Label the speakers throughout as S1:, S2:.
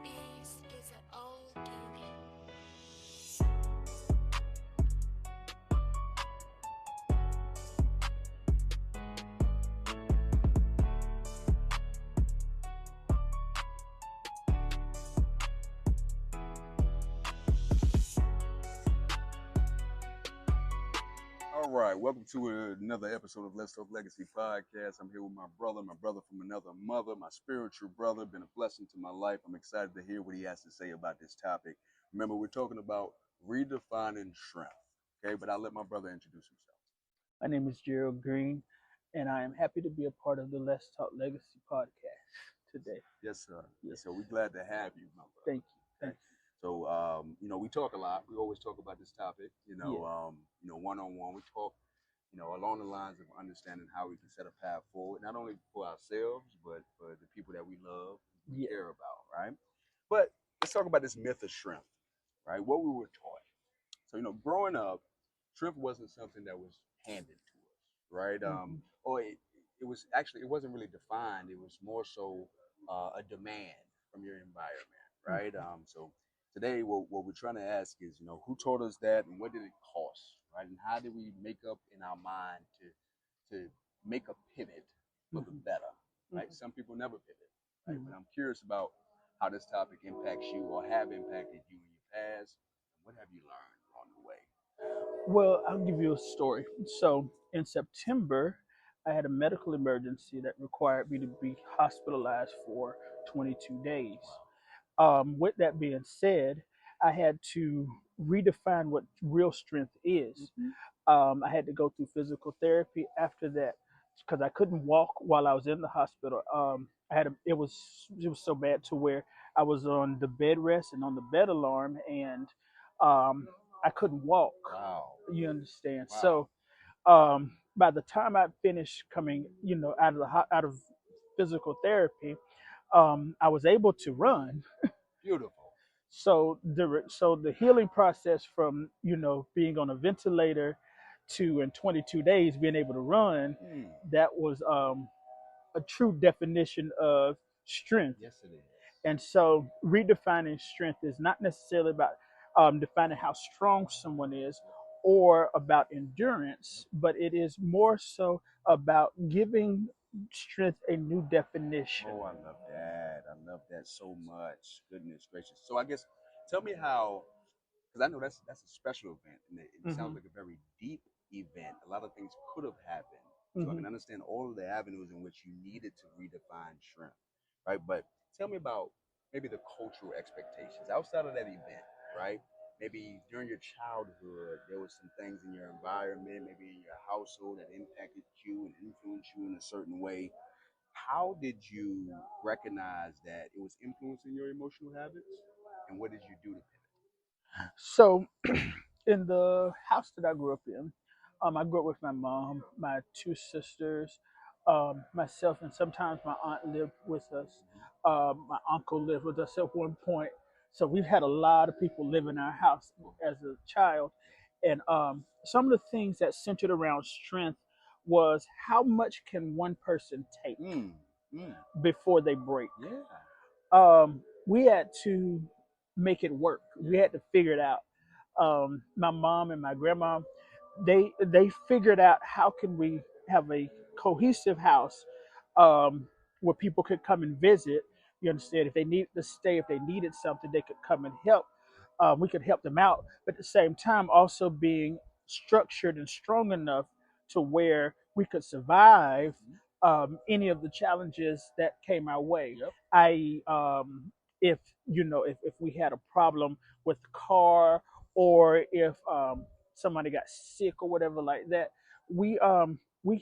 S1: is an old demon.
S2: All right, welcome to another episode of Let's Talk Legacy Podcast. I'm here with my brother from another mother, my spiritual brother, been a blessing to my life. I'm excited to hear what he has to say about this topic. Remember, we're talking about redefining strength, okay? But I'll let my brother introduce himself.
S3: My name is Jerel Green, and I am happy to be a part of the Let's Talk Legacy podcast today.
S2: Yes, sir. Yes, sir. We're glad to have you, my brother.
S3: Thank you. Thank you.
S2: So, we talk a lot. We always talk about this topic, one-on-one. We talk, along the lines of understanding how we can set a path forward, not only for ourselves, but for the people that we love, we care about, right? But let's talk about this myth of strength, right? What we were taught. So, growing up, strength wasn't something that was handed to us, right? Or it wasn't really defined. It was more so a demand from your environment, right? So today, what we're trying to ask is, who taught us that, and what did it cost, right? And how did we make up in our mind to make a pivot for the better, right? Some people never pivot, right? But I'm curious about how this topic impacts you or have impacted you in your past. What have you learned on the way?
S3: Well, I'll give you a story. So in September, I had a medical emergency that required me to be hospitalized for 22 days. With that being said, I had to redefine what real strength is. I had to go through physical therapy after that because I couldn't walk while I was in the hospital. It was so bad to where I was on the bed rest and on the bed alarm, and I couldn't walk.
S2: Wow.
S3: You understand?
S2: Wow.
S3: So by the time I finished coming, out of physical therapy, I was able to run.
S2: Beautiful.
S3: So the healing process from being on a ventilator to in 22 days being able to run, that was a true definition of strength.
S2: Yes, it is.
S3: And so redefining strength is not necessarily about defining how strong someone is or about endurance, but it is more so about giving strength a new definition.
S2: Oh, I love that. I love that so much. Goodness gracious. So I guess tell me how, because I know that's a special event, and it sounds like a very deep event. A lot of things could have happened. So I can understand all of the avenues in which you needed to redefine strength, right? But tell me about maybe the cultural expectations outside of that event, right? Maybe during your childhood, there was some things in your environment, maybe in your household that impacted you and influenced you in a certain way. How did you recognize that it was influencing your emotional habits, and what did you do to pivot?
S3: So, in the house that I grew up in, I grew up with my mom, my two sisters, myself, and sometimes my aunt lived with us. My uncle lived with us at one point. So we've had a lot of people live in our house as a child. And some of the things that centered around strength was how much can one person take before they break. We had to make it work. We had to figure it out. My mom and my grandma, they figured out how can we have a cohesive house where people could come and visit. You understand? If they needed to stay, if they needed something, they could come and help. We could help them out, but at the same time, also being structured and strong enough to where we could survive any of the challenges that came our way. I if if we had a problem with the car, or if somebody got sick or whatever like that, we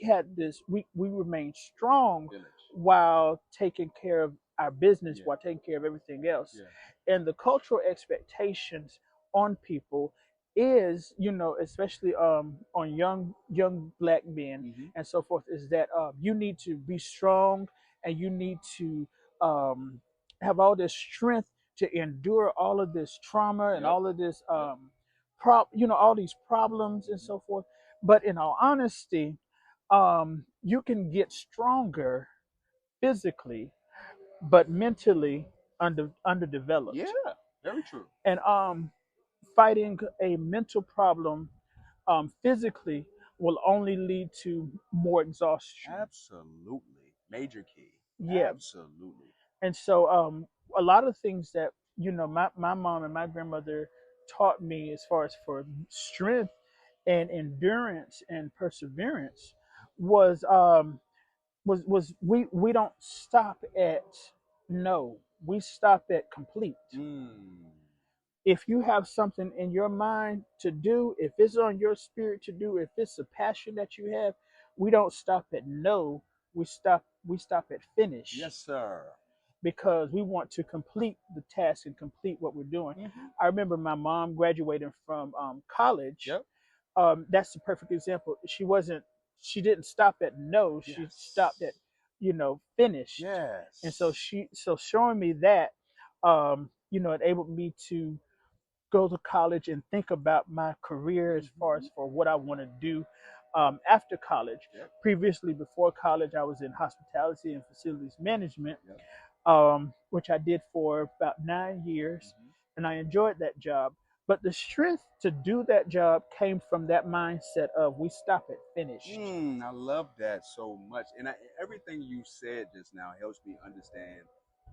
S3: had this we remained strong while taking care of our business, while taking care of everything else. And the cultural expectations on people is, especially on young black men and so forth, is that you need to be strong, and you need to have all this strength to endure all of this trauma and all of this all these problems and so forth. But in all honesty, you can get stronger physically, but mentally underdeveloped.
S2: Yeah, very true.
S3: And fighting a mental problem physically will only lead to more exhaustion.
S2: Absolutely. Major key.
S3: Yeah.
S2: Absolutely.
S3: And so a lot of things that my mom and my grandmother taught me as far as for strength and endurance and perseverance was we don't stop at no, we stop at complete.
S2: Mm.
S3: If you have something in your mind to do, if it's on your spirit to do, if it's a passion that you have, we don't stop at no, we stop at finish.
S2: Yes, sir.
S3: Because we want to complete the task and complete what we're doing. I remember my mom graduating from college.
S2: Yep.
S3: That's the perfect example. She didn't stop at no, she
S2: Yes.
S3: stopped at finished.
S2: Yes.
S3: And so showing me that it enabled me to go to college and think about my career as far as for what I want to do after college.
S2: Yep.
S3: Previously, before college, I was in hospitality and facilities management,
S2: Yep.
S3: which I did for about 9 years, and I enjoyed that job. But the strength to do that job came from that mindset of we stop at finished.
S2: I love that so much. And everything you said just now helps me understand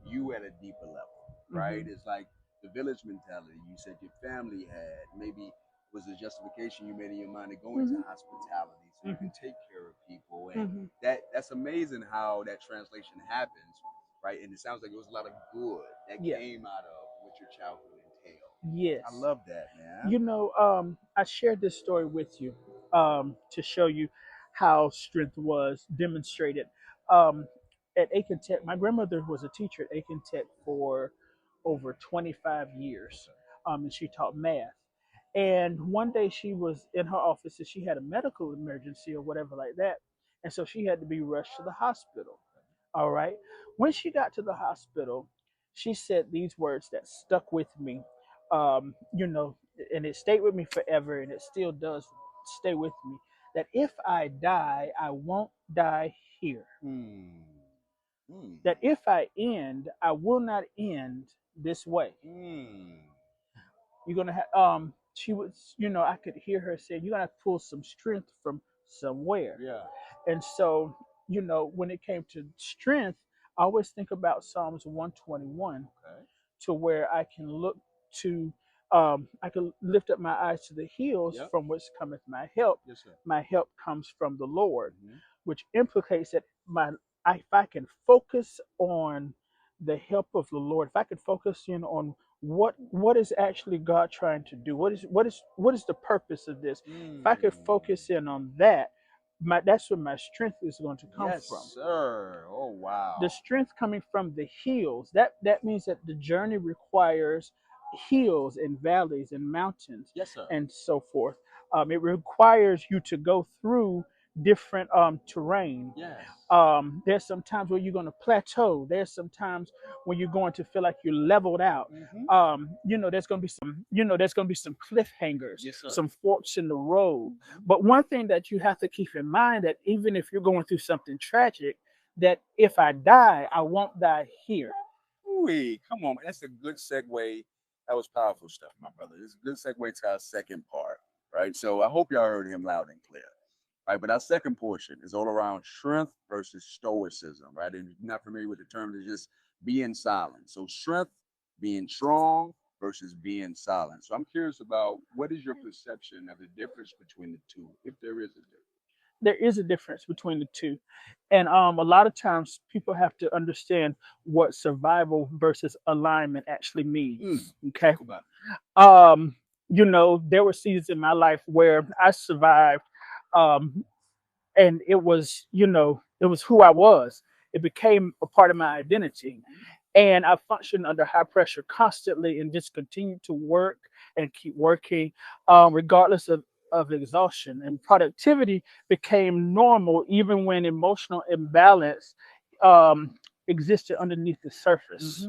S2: you at a deeper level, right? It's like the village mentality you said your family had. Maybe was a justification you made in your mind to go into hospitality so you can take care of people. And that's amazing how that translation happens, right? And it sounds like it was a lot of good that came out of what your childhood entailed.
S3: Yes.
S2: I love that, man.
S3: I shared this story with you to show you how strength was demonstrated. At Aiken Tech, my grandmother was a teacher at Aiken Tech for over 25 years, and she taught math. And one day she was in her office and she had a medical emergency or whatever like that. And so she had to be rushed to the hospital. All right. When she got to the hospital, she said these words that stuck with me, and it stayed with me forever, and it still does stay with me. That if I die, I won't die here. That if I end, I will not end this way. You're gonna have she was, I could hear her say, you're gonna have to pull some strength from somewhere.
S2: Yeah.
S3: And so, when it came to strength, I always think about Psalms 121, to where I can look to, I can lift up my eyes to the hills from which cometh my help.
S2: Yes, sir.
S3: My help comes from the Lord, which implicates that if I can focus on the help of the Lord, if I can focus in on what is actually God trying to do, what is the purpose of this? If I could focus in on that, that's where my strength is going to come from.
S2: Yes, sir. Oh, wow.
S3: The strength coming from the hills. That means that the journey requires hills and valleys and mountains,
S2: yes, sir.
S3: and so forth. It requires you to go through different terrain.
S2: Yes.
S3: There's some times where you're going to plateau. There's some times when you're going to feel like you're leveled out. There's going to be some cliffhangers,
S2: yes,
S3: some forks in the road. But one thing that you have to keep in mind, that even if you're going through something tragic, that if I die, I won't die here.
S2: Ooh, come on, that's a good segue. That was powerful stuff, my brother. It's a good segue to our second part, right? So I hope y'all heard him loud and clear. Right, but our second portion is all around strength versus stoicism, right? And if you're not familiar with the term, it's just being silent. So strength, being strong versus being silent. So I'm curious about what is your perception of the difference between the two, if there is a difference?
S3: There is a difference between the two. And a lot of times people have to understand what survival versus alignment actually means. Okay. There were seasons in my life where I survived, and it was who I was. It became a part of my identity. And I functioned under high pressure constantly and just continued to work and keep working, regardless of exhaustion. And productivity became normal even when emotional imbalance existed underneath the surface.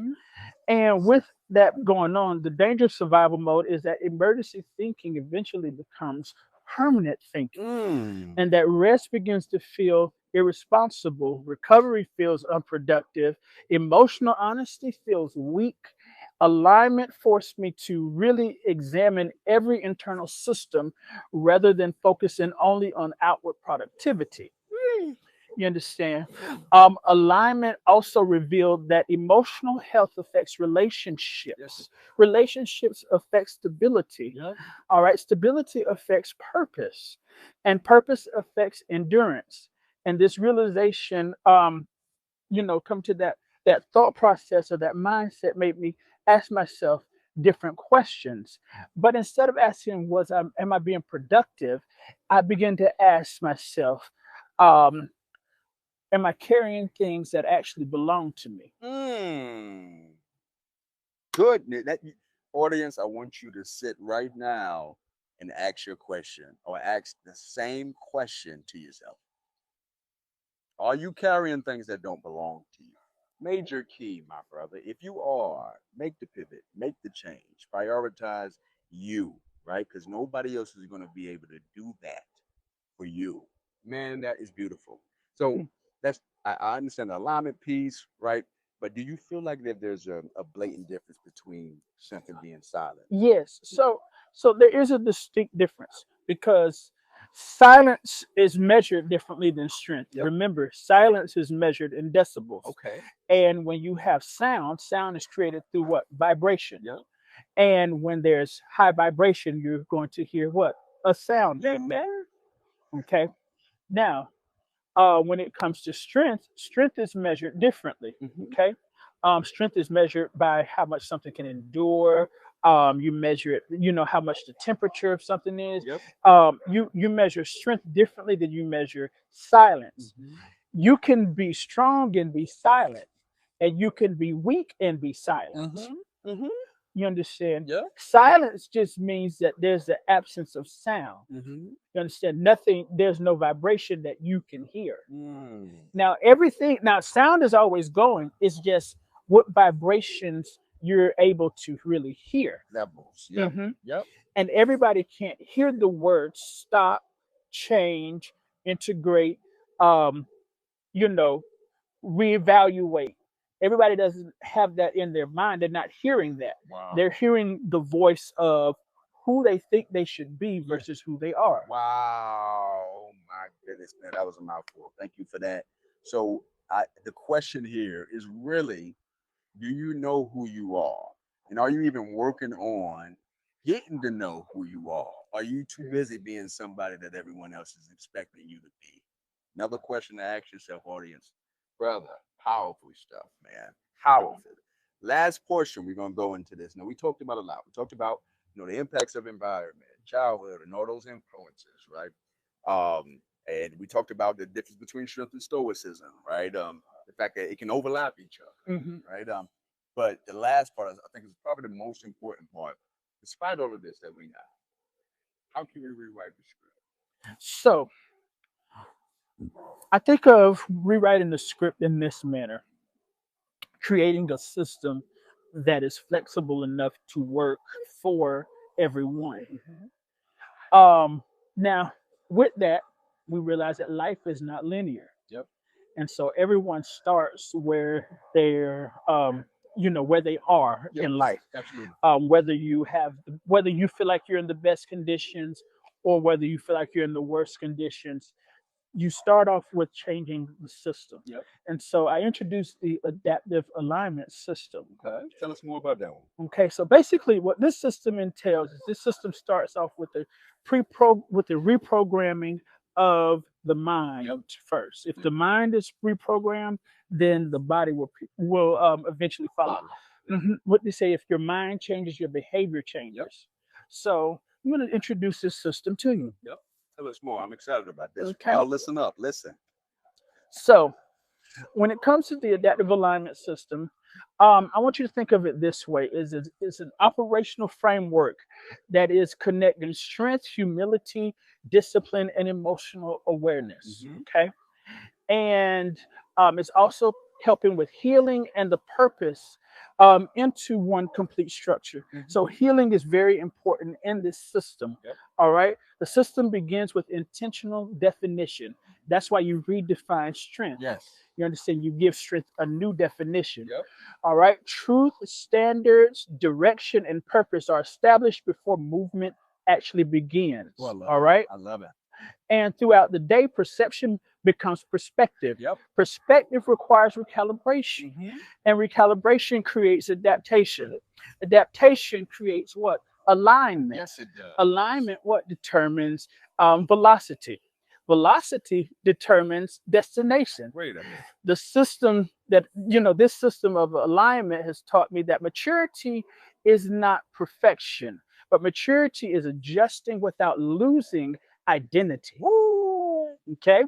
S3: And with that going on, the danger of survival mode is that emergency thinking eventually becomes permanent thinking, and that rest begins to feel irresponsible. Recovery feels unproductive. Emotional honesty feels weak. Alignment forced me to really examine every internal system rather than focusing only on outward productivity. You understand? Alignment also revealed that emotional health affects relationships.
S2: Yes.
S3: Relationships affect stability.
S2: Yeah.
S3: All right. Stability affects purpose, and purpose affects endurance. And this realization, come to that thought process or that mindset made me ask myself different questions. But instead of asking, am I being productive? I began to ask myself, um, am I carrying things that actually belong to me?
S2: Mm. Good. That audience, I want you to sit right now and ask your question, or ask the same question to yourself. Are you carrying things that don't belong to you? Major key, my brother. If you are, make the pivot, make the change, prioritize you, right? Because nobody else is going to be able to do that for you. Man, that is beautiful. So I understand the alignment piece, right? But do you feel like that there's a blatant difference between strength and being silent?
S3: Yes. So there is a distinct difference because silence is measured differently than strength.
S2: Yep.
S3: Remember, silence is measured in decibels.
S2: Okay.
S3: And when you have sound is created through what? Vibration.
S2: Yep.
S3: And when there's high vibration, you're going to hear what? A sound. Okay. Now, when it comes to strength, strength is measured differently.
S2: Mhm.
S3: Okay. Strength is measured by how much something can endure. You measure it, how much the temperature of something is.
S2: Yep.
S3: You measure strength differently than you measure silence.
S2: Mhm.
S3: You can be strong and be silent, and you can be weak and be silent.
S2: Mhm. Mhm.
S3: You understand?
S2: Yeah.
S3: Silence just means that there's the absence of sound.
S2: Mhm.
S3: You understand? Nothing, there's no vibration that you can hear.
S2: Mm.
S3: Now sound is always going. It's just what vibrations you're able to really hear.
S2: Levels. Yep.
S3: Mhm.
S2: Yep.
S3: And everybody can't hear the words stop, change, integrate, um, you know, reevaluate. Everybody doesn't have that in their mind. They're not hearing that.
S2: Wow.
S3: They're hearing the voice of who they think they should be versus who they are.
S2: Wow. Oh my goodness, man. That was a mouthful. Thank you for that. So the question here is really, do you know who you are? And are you even working on getting to know who you are? Are you too busy being somebody that everyone else is expecting you to be? Another question to ask yourself, audience. Brother, powerful stuff, man. Powerful. Last portion, we're gonna go into this. Now we talked about a lot. We talked about the impacts of environment, childhood, and all those influences, right? And we talked about the difference between strength and stoicism, right? The fact that it can overlap each other,
S3: Mhm.
S2: right? But the last part, I think, is probably the most important part. Despite all of this that we have, how can we rewrite the script?
S3: So I think of rewriting the script in this manner, creating a system that is flexible enough to work for everyone. Now, with that, we realize that life is not linear.
S2: Yep.
S3: And so everyone starts where they're, where they are
S2: Yep.
S3: in life.
S2: Absolutely.
S3: Whether you feel like you're in the best conditions or whether you feel like you're in the worst conditions, you start off with changing the system.
S2: Yep.
S3: And so I introduced the adaptive alignment system.
S2: Okay. Tell us more about that one.
S3: Okay, so basically what this system entails is this system starts off with the reprogramming of the mind.
S2: Yep.
S3: First. If the mind is reprogrammed, then the body will eventually follow. What they say, if your mind changes, your behavior changes.
S2: Yep.
S3: So I'm going to introduce this system to you.
S2: Yep. Tell us more. I'm excited about this.
S3: Okay.
S2: Y'all listen up. Listen.
S3: So when it comes to the adaptive alignment system, I want you to think of it this way: it's an operational framework that is connecting strength, humility, discipline, and emotional awareness. Okay, and it's also helping with healing and the purpose into one complete structure. So healing is very important in this system. All right. The system begins with intentional definition. That's why you redefine strength. You understand? You give strength a new definition. All right. Truth, standards, direction, and purpose are established before movement actually begins. All right.
S2: I love it.
S3: And throughout the day, perception becomes perspective. Perspective requires recalibration. And recalibration creates adaptation. Adaptation creates what? Alignment.
S2: Yes, it does.
S3: Alignment, what determines velocity? Velocity determines destination.
S2: Wait a minute.
S3: The system that, this system of alignment has taught me that maturity is not perfection, but maturity is adjusting without losing identity.
S2: Woo!
S3: Okay?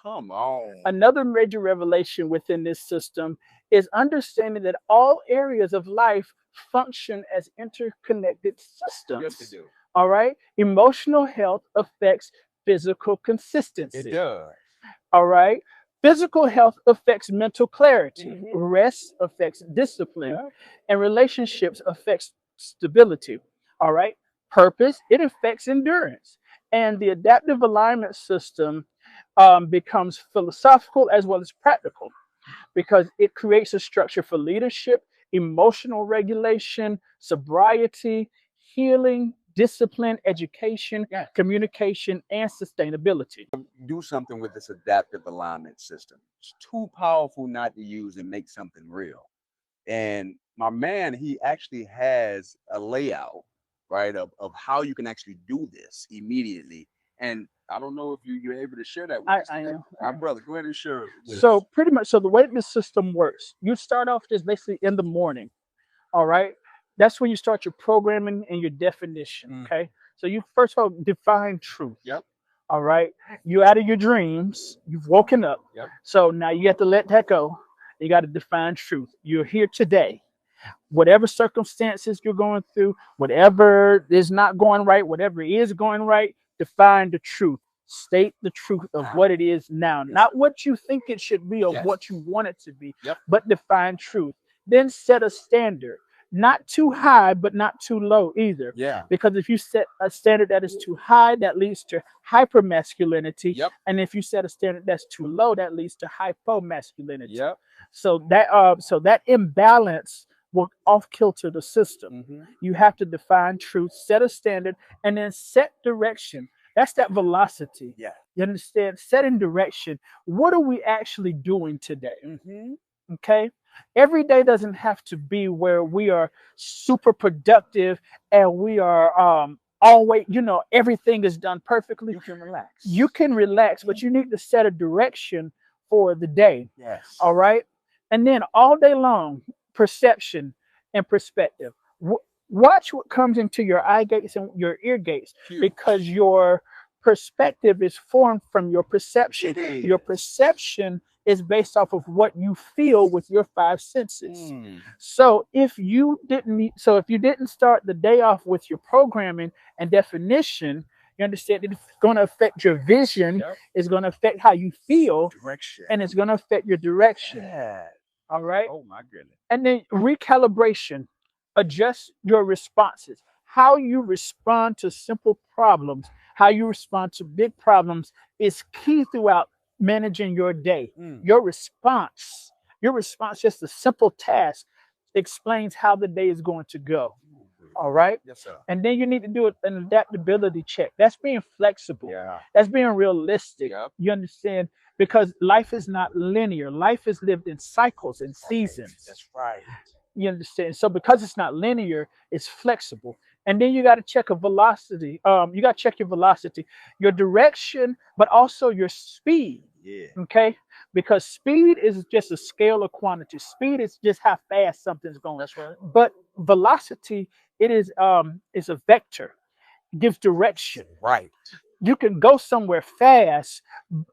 S2: Come on.
S3: Another major revelation within this system is understanding that all areas of life function as interconnected systems.
S2: Yes, they do.
S3: All right? Emotional health affects physical consistency.
S2: It does.
S3: All right? Physical health affects mental clarity. Rest affects discipline. And relationships affects stability. All right? Purpose, it affects endurance. And the adaptive alignment system becomes philosophical as well as practical, because it creates a structure for leadership, emotional regulation, sobriety, healing, discipline, education, communication, and sustainability.
S2: Do something with this adaptive alignment system. It's too powerful not to use and make something real. And my man, he actually has a layout, right, of how you can actually do this immediately. And I don't know if you're able to share that with us.
S3: I am.
S2: My brother, go ahead and share it with
S3: So
S2: us.
S3: pretty much, so the way this system works, you start off just basically in the morning. All right. That's when you start your programming and your definition. Okay. So you first of all define truth. All right. You're out of your dreams. You've woken up. So now you have to let that go. You got to define truth. You're here today. Whatever circumstances you're going through, whatever is not going right, whatever is going right, define the truth. State the truth of what it is now, not what you think it should be or what you want it to be, but define truth. Then set a standard, not too high, but not too low either. Because if you set a standard that is too high, that leads to hypermasculinity. And if you set a standard that's too low, that leads to hypomasculinity. So that imbalance will off kilter the system. You have to define truth, set a standard, and then set direction. That's that velocity. You understand? Setting direction. What are we actually doing today? Okay. Every day doesn't have to be where we are super productive and we are always, everything is done perfectly.
S2: You can relax.
S3: You can relax, but you need to set a direction for the day. All right. And then all day long, perception and perspective. Watch what comes into your eye gates and your ear gates, because your perspective is formed from your perception. Your perception is based off of what you feel with your five senses. So if you didn't start the day off with your programming and definition, you understand it's going to affect your vision, it's going to affect how you feel, and it's going to affect your direction. All right.
S2: Oh my goodness.
S3: And then recalibration. Adjust your responses. How you respond to simple problems, how you respond to big problems is key throughout managing your day. Your response, just a simple task, explains how the day is going to go. All right.
S2: Yes, sir.
S3: And then you need to do an adaptability check. That's being flexible. That's being realistic. You understand? Because life is not linear. Life is lived in cycles and seasons.
S2: That's right.
S3: You understand? So because it's not linear, it's flexible. And then you got to check a velocity. You got to check your velocity, your direction, but also your speed. Okay? Because speed is just a scale of quantity. Speed is just how fast something's going.
S2: That's right.
S3: But velocity, it is a vector. It gives direction.
S2: Right.
S3: You can go somewhere fast,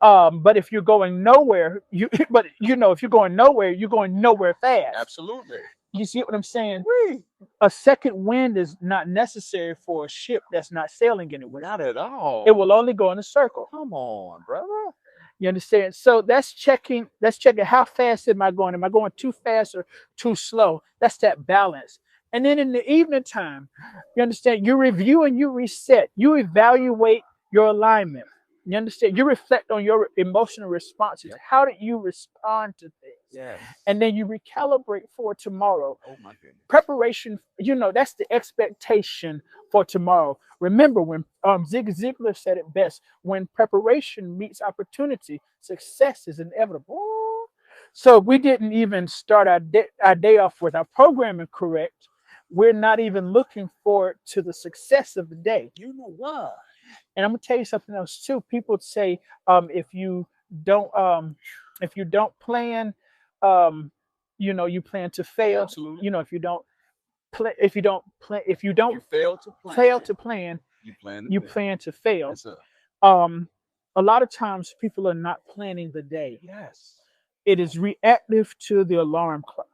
S3: but if you're going nowhere, if you're going nowhere, you're going nowhere fast.
S2: Absolutely.
S3: You see what I'm saying? A second wind is not necessary for a ship that's not sailing anywhere.
S2: Not at all.
S3: It will only go in a circle.
S2: Come on, brother.
S3: You understand? So that's checking. That's checking how fast am I going? Am I going too fast or too slow? That's that balance. And then in the evening time, you understand? You review and you reset. You evaluate your alignment. You understand? You reflect on your emotional responses.
S2: Yep.
S3: How did you respond to things?
S2: Yes.
S3: And then you recalibrate for tomorrow.
S2: Oh my goodness.
S3: Preparation, that's the expectation for tomorrow. Remember when Zig Ziglar said it best: when preparation meets opportunity, success is inevitable. So we didn't even start our day off with our programming correct. We're not even looking forward to the success of the day.
S2: You know what?
S3: And I'm gonna tell you something else too. People say if you don't plan, you plan to fail.
S2: Absolutely.
S3: If you don't if you don't
S2: You fail to plan.
S3: plan,
S2: You plan.
S3: you plan to fail.
S2: Yes, sir.
S3: A lot of times people are not planning the day.
S2: Yes.
S3: It is reactive to the alarm clock.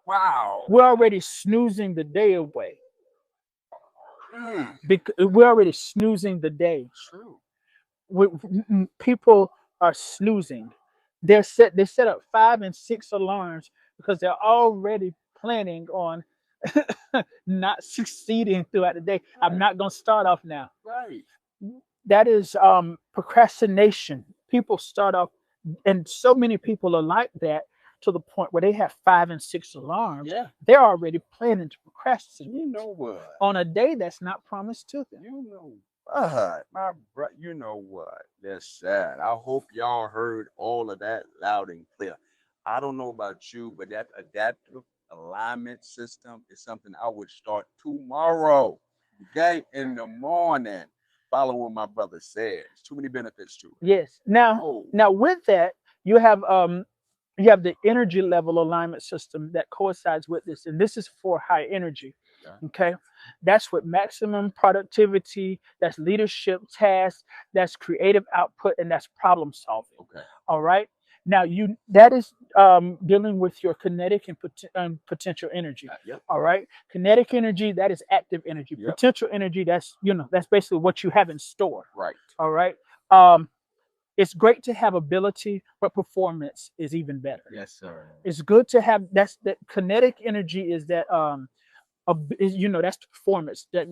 S2: Wow.
S3: We're already snoozing the day away.
S2: Mm,
S3: Because we're already snoozing the day.
S2: true.
S3: People are snoozing. They set up 5 and 6 alarms because they're already planning on not succeeding throughout the day.
S2: Right.
S3: I'm not going to start off now.
S2: Right.
S3: That is procrastination. People start off, and so many people are like that to the point where they have 5 and 6 alarms.
S2: Yeah.
S3: They're already planning to procrastinate
S2: You know what?
S3: on a day that's not promised to them.
S2: You know what? My bro, you know what? That's sad. I hope y'all heard all of that loud and clear. I don't know about you, but that adaptive alignment system is something I would start tomorrow. Okay? In the morning. Follow what my brother said. There's too many benefits to it.
S3: Yes. Now,
S2: Oh.
S3: now with that, you have the energy level alignment system that coincides with this, and this is for high energy. Okay, that's with maximum productivity, that's leadership tasks, that's creative output, and that's problem solving.
S2: Okay.
S3: All right. Now that is dealing with your kinetic and potential energy.
S2: Yep.
S3: All right. Kinetic energy, that is active energy.
S2: Yep.
S3: Potential energy, that's basically what you have in store.
S2: Right.
S3: All right. It's great to have ability, but performance is even better.
S2: Yes, sir.
S3: It's good to have that kinetic energy is that that's the performance. That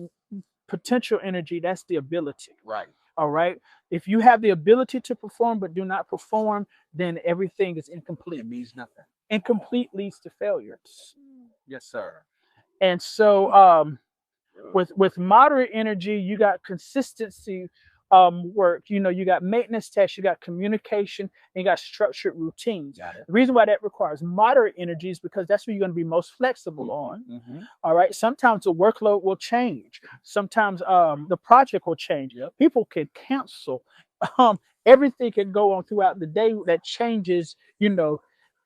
S3: potential energy, that's the ability.
S2: Right.
S3: All right. If you have the ability to perform but do not perform, then everything is incomplete.
S2: It means nothing.
S3: Incomplete leads to failure.
S2: Yes, sir.
S3: And so with moderate energy, you got consistency work. You got maintenance tasks, you got communication, and you got structured routines.
S2: Got it.
S3: The reason why that requires moderate energy is because that's what you're going to be most flexible on.
S2: Mm-hmm.
S3: All right. Sometimes the workload will change. Sometimes the project will change.
S2: Yep.
S3: People can cancel. Everything can go on throughout the day that changes,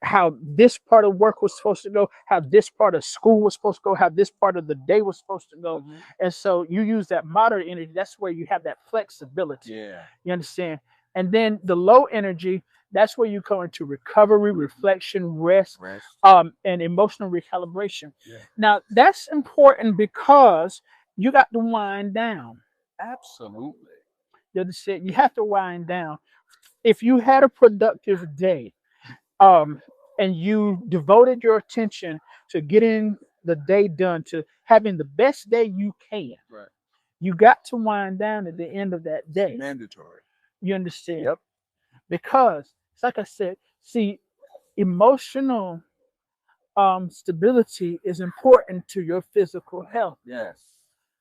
S3: how this part of work was supposed to go, how this part of school was supposed to go, how this part of the day was supposed to go.
S2: Mm-hmm.
S3: And so you use that moderate energy. That's where you have that flexibility.
S2: Yeah.
S3: You understand? And then the low energy, that's where you go into recovery, reflection, rest. And emotional recalibration.
S2: Yeah.
S3: Now, that's important because you got to wind down.
S2: Absolutely.
S3: You understand? You have to wind down. If you had a productive day, and you devoted your attention to getting the day done, to having the best day you can,
S2: right,
S3: you got to wind down at the end of that day.
S2: Mandatory.
S3: You understand?
S2: Yep.
S3: Because, like I said, see, emotional stability is important to your physical health.
S2: Yes.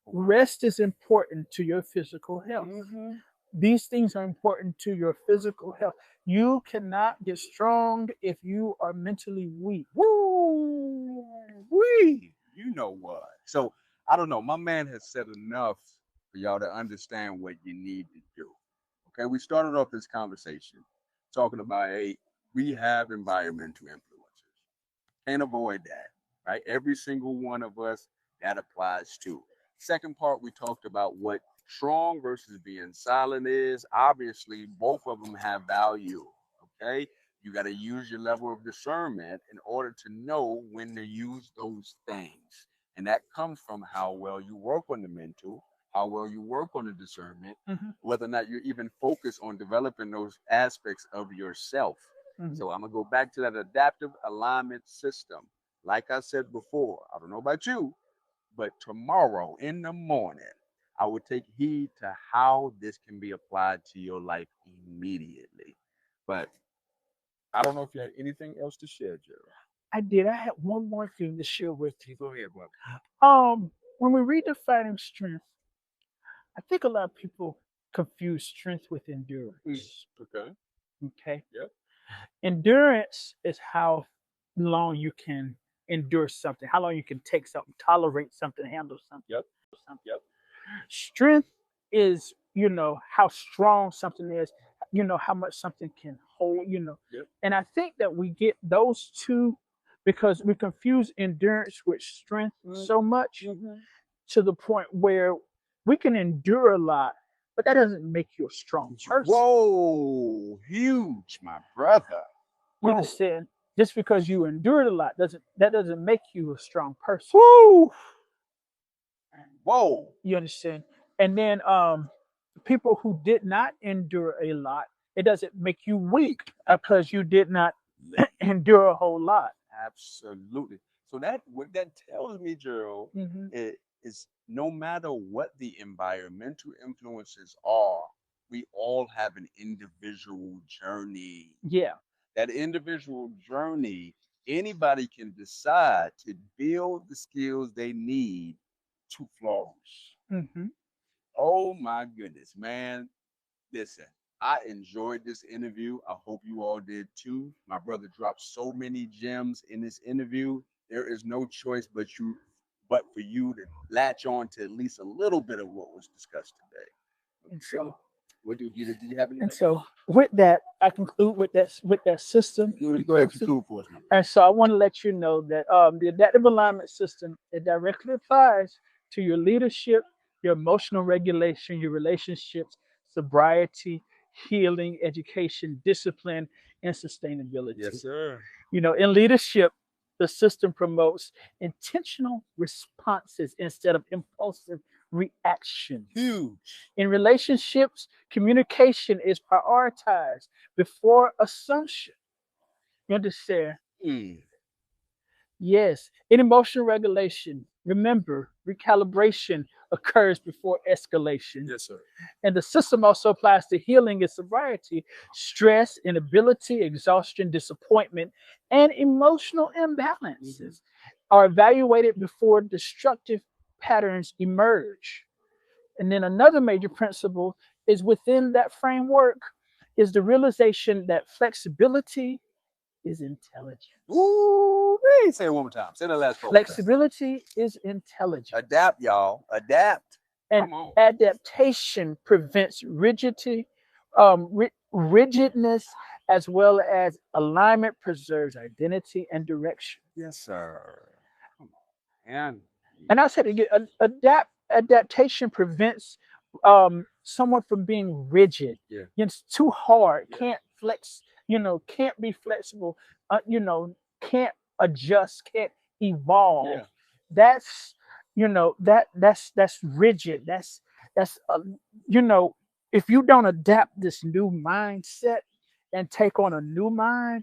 S3: Rest is important to your physical health.
S2: Mm-hmm.
S3: These things are important to your physical health. You cannot get strong if you are mentally weak.
S2: Woo! Wee! You know what? So, I don't know. My man has said enough for y'all to understand what you need to do. Okay, we started off this conversation talking about we have environmental influences. Can't avoid that, right? Every single one of us, that applies to. Second part, we talked about what strong versus being silent is. Obviously, both of them have value, okay? You got to use your level of discernment in order to know when to use those things. And that comes from how well you work on the mental how well you work on the discernment,
S3: Mhm.
S2: whether or not you're even focused on developing those aspects of yourself.
S3: Mhm.
S2: So I'm gonna go back to that adaptive alignment system. Like I said before, I don't know about you, but tomorrow in the morning, I will take heed to how this can be applied to your life immediately. But I don't know if you had anything else to share, Jerel.
S3: I did. I had one more thing to share with you.
S2: Go ahead, brother.
S3: When we redefining strength, I think a lot of people confuse strength with endurance.
S2: Okay.
S3: Okay.
S2: Yep.
S3: Endurance is how long you can endure something, how long you can take something, tolerate something, handle something.
S2: Yep.
S3: Something.
S2: Yep.
S3: Strength is, how strong something is, how much something can hold,
S2: Yep.
S3: And I think that we get those two because we confuse endurance with strength so much to the point where we can endure a lot, but that doesn't make you a strong person.
S2: Whoa, huge, my brother.
S3: You understand? Just because you endured a lot doesn't make you a strong person.
S2: Woo. Whoa.
S3: You understand? And then people who did not endure a lot, it doesn't make you weak because you did not endure a whole lot.
S2: Absolutely. So that what that tells me, Gerald, is no matter what the environmental influences are, we all have an individual journey.
S3: Yeah.
S2: That individual journey, anybody can decide to build the skills they need to flourish.
S3: Mm-hmm.
S2: Oh my goodness, man. Listen, I enjoyed this interview. I hope you all did too. My brother dropped so many gems in this interview. There is no choice but for you to latch on to at least a little bit of what was discussed today.
S3: And so,
S2: What did you have anything?
S3: and so with that, I conclude with that system.
S2: Go ahead, conclude for us.
S3: And so I want to let you know that the adaptive alignment system, it directly applies to your leadership, your emotional regulation, your relationships, sobriety, healing, education, discipline, and sustainability.
S2: Yes, sir.
S3: In leadership, the system promotes intentional responses instead of impulsive reactions.
S2: Huge.
S3: In relationships, communication is prioritized before assumption. You understand? Yes. In emotional regulation, remember, recalibration occurs before escalation.
S2: Yes, sir.
S3: And the system also applies to healing and sobriety. Stress, inability, exhaustion, disappointment, and emotional imbalances are evaluated before destructive patterns emerge. And then another major principle is within that framework is the realization that flexibility is intelligence.
S2: Ooh, say it one more time. Say the last part.
S3: Flexibility is intelligence.
S2: Adapt, y'all. Adapt.
S3: And
S2: Come on.
S3: adaptation prevents rigidness, as well as alignment preserves identity and direction.
S2: Yes, sir. Come on,
S3: And I said again, adaptation prevents someone from being rigid.
S2: Yeah.
S3: It's too hard.
S2: Yeah.
S3: Can't flex. Can't be flexible. Can't adjust. Can't evolve.
S2: Yeah.
S3: That's that's rigid. That's if you don't adapt this new mindset and take on a new mind,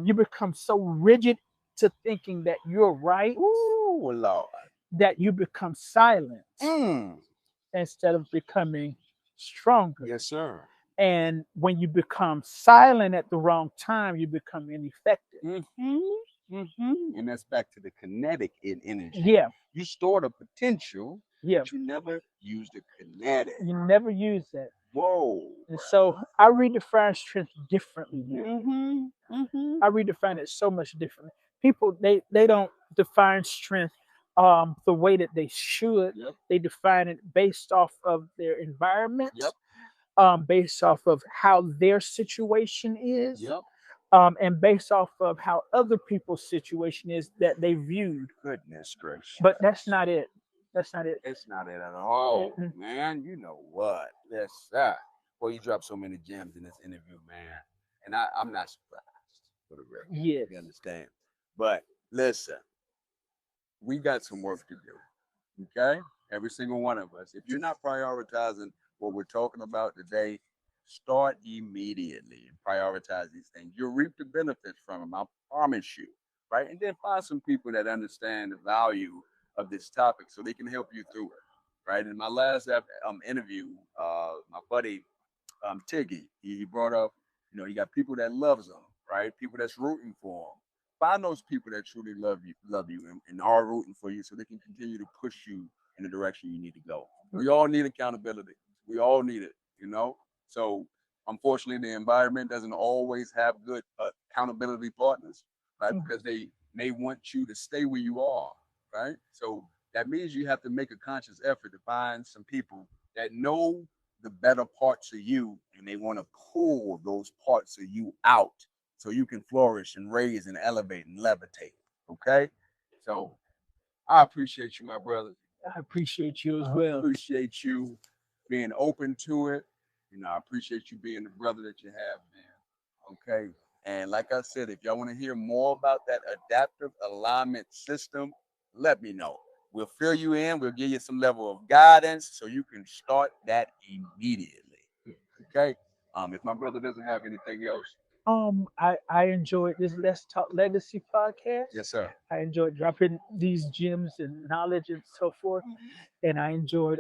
S3: you become so rigid to thinking that you're right.
S2: Ooh, Lord.
S3: That you become silent instead of becoming stronger.
S2: Yes, sir.
S3: And when you become silent at the wrong time, you become ineffective.
S2: And that's back to the kinetic in energy.
S3: Yeah.
S2: You store the potential,
S3: Yeah.
S2: but you never use the kinetic.
S3: You never use that.
S2: Whoa.
S3: And so I redefine strength differently now. I redefine it so much differently. People they don't define strength the way that they should.
S2: Yep.
S3: They define it based off of their environment.
S2: Yep.
S3: Based off of how their situation is.
S2: Yep.
S3: And based off of how other people's situation is that they viewed.
S2: Goodness gracious.
S3: But that's not it. That's not it.
S2: It's not it at all, man. You know what? Yes, sir. Boy, you dropped so many gems in this interview, man. And I'm not surprised for the record.
S3: Yes.
S2: You understand? But listen, we got some work to do. Okay? Every single one of us. If you're not prioritizing what we're talking about today, start immediately and prioritize these things. You'll reap the benefits from them. I promise you. Right. And then find some people that understand the value of this topic so they can help you through it. Right. In my last interview, my buddy Tiggy, he brought up, you got people that loves them, right? People that's rooting for them. Find those people that truly love you, and are rooting for you, so they can continue to push you in the direction you need to go. We all need accountability. We all need it. So unfortunately, the environment doesn't always have good accountability partners, right? Because they may want you to stay where you are, right? So that means you have to make a conscious effort to find some people that know the better parts of you, and they want to pull those parts of you out so you can flourish and raise and elevate and levitate. Okay? So I appreciate you, my brother.
S3: I appreciate you as well.
S2: I appreciate you being open to it. I appreciate you being the brother that you have, man. Okay? And like I said, if y'all want to hear more about that adaptive alignment system, let me know. We'll fill you in. We'll give you some level of guidance so you can start that immediately. Okay. If my brother doesn't have anything else.
S3: I enjoyed this Let's Talk Legacy podcast.
S2: Yes, sir.
S3: I enjoyed dropping these gems and knowledge and so forth. And I enjoyed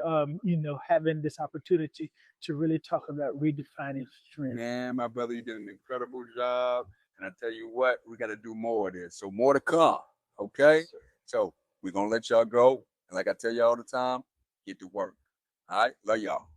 S3: having this opportunity to really talk about redefining strength.
S2: Man, my brother, you did an incredible job. And I tell you what, we got to do more of this. So more to come. Okay. So we're gonna let y'all go. And like I tell you all the time, get to work. All right. Love y'all.